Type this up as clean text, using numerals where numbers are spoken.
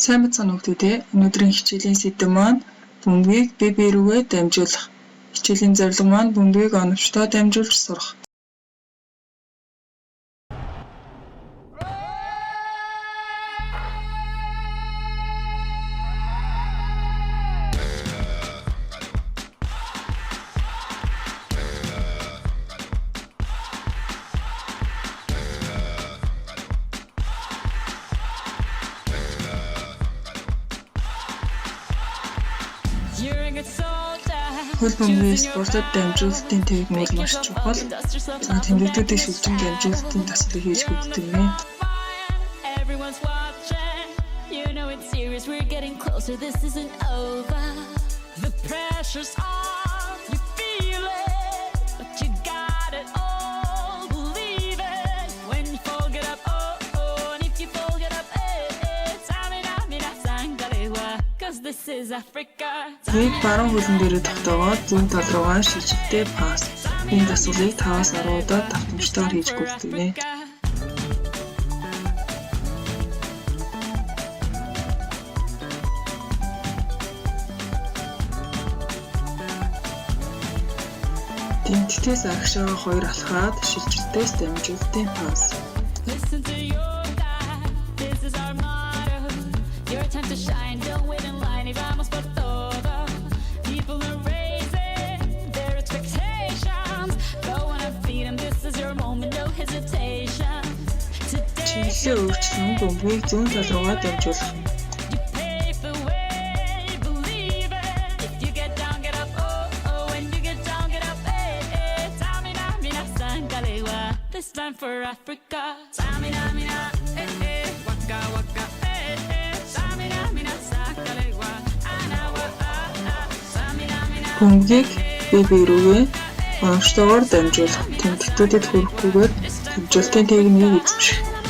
Сайн бацхан хүүхдүүдээ өнөөдрийн хичээлийн сэдэв маань бөмбөгийг бие бие рүүгээ дамжуулах. Хичээлийн зорилго маань бөмбөгийг оновчтой дамжуулж сурах. Хөл бөмбөгийн спортод дамжуулалтын техник маш чухал. Тэмдэгтүүдийн шилжин дамжуулалтын тасалбар хийж өгдөг юм. Нэг баруун хөлн дээрээ тогтоогоод зүүн тал руугаа шилжилттэй пас. Энэ дасгалыг 5-аас 10 удаа давтамжтайгаар хийж гүйцэтгэнэ. Тэмдэгтээс агшаа 2 алхаад шилжилтээс дамжуулалтын пас. Чиглэлээ өөрчлөн бөмбөгийг зүүн тал руугаа дамжуулах. Бөмбөгийг бие бие рүүгээ оновчтойгоор дамжуулах. Тэмдэгтүүдэд хүрэхгүйгээр дамжуулалтын техникийг эзэмших.